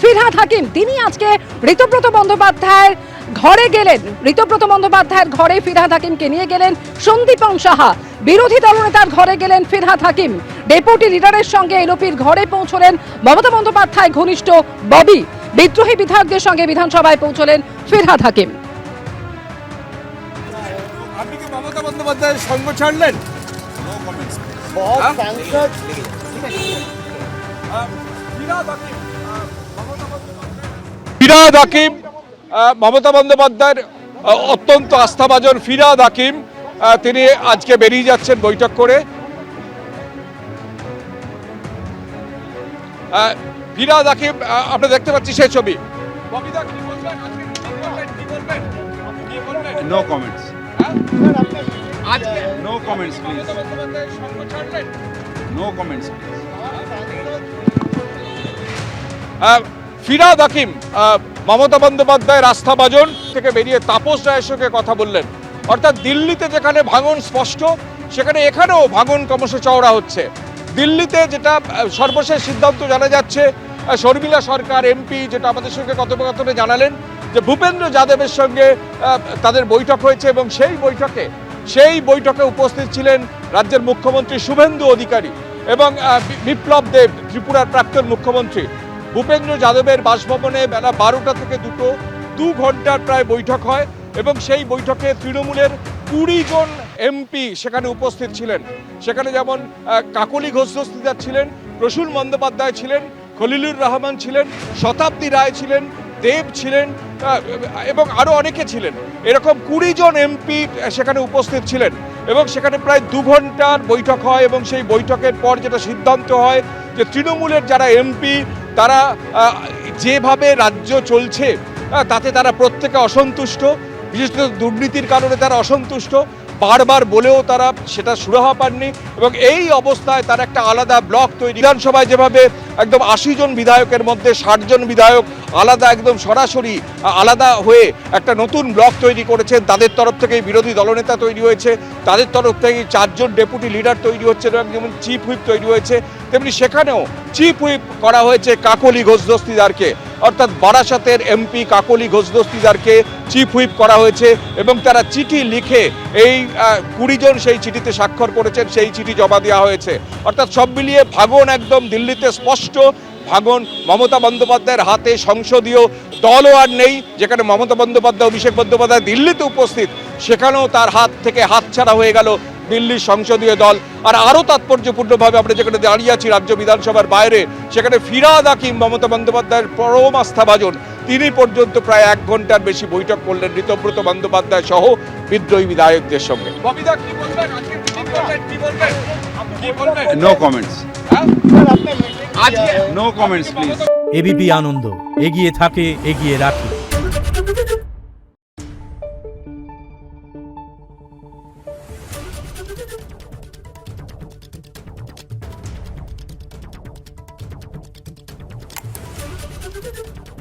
ফিরহাদ হাকিম তিনি আজকে ঋতব্রত বন্দ্যোপাধ্যায়ের ঘরে গেলেন। ঋতব্রত বন্দ্যোপাধ্যায়ের ঘরে ফিরহাদ হাকিমকে নিয়ে গেলেন সন্দীপন সাহা। বিরোধী দলনেতার ঘরে গেলেন ফিরহাদ হাকিম। ডেপুটি লিডারের সঙ্গে এলওপির ঘরে পৌঁছলেন মমতা বন্দ্যোপাধ্যায় ঘনিষ্ঠ ববি। বিদ্রোহী বিধায়কদের সঙ্গে বিধানসভায় পৌঁছলেন ফিরহাদ হাকিম। আপনি কি মমতা বন্দ্যোপাধ্যায়ের সঙ্গ ছাড়লেন? ফিরহাদ হাকিম, মমতা বন্দ্যোপাধ্যায়ের অত্যন্ত আস্থাভাজন ফিরহাদ হাকিম, তিনি আজকে বেরিয়ে যাচ্ছেন বৈঠক করে। ফিরহাদ হাকিম, আমরা দেখতে পাচ্ছি সেই ছবি। No comments. No comments, please. No comments, please. Firhad Hakim Mamata বন্দ্যোপাধ্যায়ের আস্থাভাজন থেকে বেরিয়ে তাপস রায়ের সঙ্গে কথা বললেন। অর্থাৎ দিল্লিতে যেখানে ভাঙন স্পষ্ট, সেখানে এখানেও ভাঙন ক্রমশ চওড়া হচ্ছে। দিল্লিতে যেটা সর্বশেষ সিদ্ধান্ত জানা যাচ্ছে, শর্মিলা সরকার এমপি যেটা আমাদের সঙ্গে কথোপকথনে জানালেন যে ভূপেন্দ্র যাদবের সঙ্গে তাদের বৈঠক হয়েছে এবং সেই বৈঠকে উপস্থিত ছিলেন রাজ্যের মুখ্যমন্ত্রী শুভেন্দু অধিকারী এবং বিপ্লব দেব ত্রিপুরার প্রাক্তন মুখ্যমন্ত্রী। ভূপেন্দ্র যাদবের বাসভবনে বেলা 12টা থেকে 2 ঘন্টার প্রায় বৈঠক হয় এবং সেই বৈঠকে তৃণমূলের 20 জন এমপি সেখানে উপস্থিত ছিলেন। সেখানে যেমন কাকলি ঘোষ দস্তিদার ছিলেন, প্রসূন বন্দ্যোপাধ্যায় ছিলেন, খলিলুর রহমান ছিলেন, শতাব্দী রায় ছিলেন, দেব ছিলেন এবং আরও অনেকে ছিলেন। এরকম 20 জন এমপি সেখানে উপস্থিত ছিলেন এবং সেখানে প্রায় 2 ঘন্টার বৈঠক হয় এবং সেই বৈঠকের পর যেটা সিদ্ধান্ত হয় যে তৃণমূলের যারা এমপি তারা যেভাবে রাজ্য চলছে তাতে তারা প্রত্যেকে অসন্তুষ্ট, বিশেষত দুর্নীতির কারণে তারা অসন্তুষ্ট। বারবার বলেও তারা সেটা সুরাহা পাননি এবং এই অবস্থায় তারা একটা আলাদা ব্লক তৈরি, বিধানসভায় যেভাবে একদম 80 জন বিধায়কের মধ্যে 60 জন বিধায়ক আলাদা একদম সরাসরি আলাদা হয়ে একটা নতুন ব্লক তৈরি করেছেন। তাদের তরফ থেকেই বিরোধী দলনেতা তৈরি হয়েছে, তাদের তরফ থেকেই 4 জন ডেপুটি লিডার তৈরি হচ্ছে এবং যেমন চিফ হুইপ তৈরি হয়েছে, তেমনি সেখানেও চিফ হুইপ করা হয়েছে কাকলি ঘোষ দস্তিদারকে। অর্থাৎ বারাসাতের MP Kakoli Ghosh দস্তিদারকে chief whip করা হয়েছে এবং তারা চিঠি লিখে এই 20 জন সেই চিঠিতে স্বাক্ষর করেছেন, সেই চিঠি জমা দেওয়া হয়েছে। অর্থাৎ সব মিলিয়ে ভাঙন একদম দিল্লিতে স্পষ্ট। ভাঙন মমতা বন্দ্যোপাধ্যায়ের হাতে, সংসদীয় দলও আর নেই। যেখানে মমতা বন্দ্যোপাধ্যায়, অভিষেক বন্দ্যোপাধ্যায় দিল্লিতে উপস্থিত, সেখানেও তার হাত থেকে হাতছাড়া হয়ে গেল দিল্লির সংসদীয় দল। আর আরও তাৎপর্যপূর্ণভাবে আমরা যেখানে দাঁড়িয়ে আছি রাজ্য বিধানসভার বাইরে, সেখানে ফিরহাদ হাকিম মমতা বন্দ্যোপাধ্যায়ের পরম আস্থাভাজন, তিনি পর্যন্ত প্রায় 1 ঘন্টার বেশি বৈঠক করলেন ঋতব্রত বন্দ্যোপাধ্যায় সহ বিদ্রোহী বিধায়কদের সঙ্গে। No comments. No comments, please. ABP Ananda, এগিয়ে থাকে, এগিয়ে রাখে। Thank you.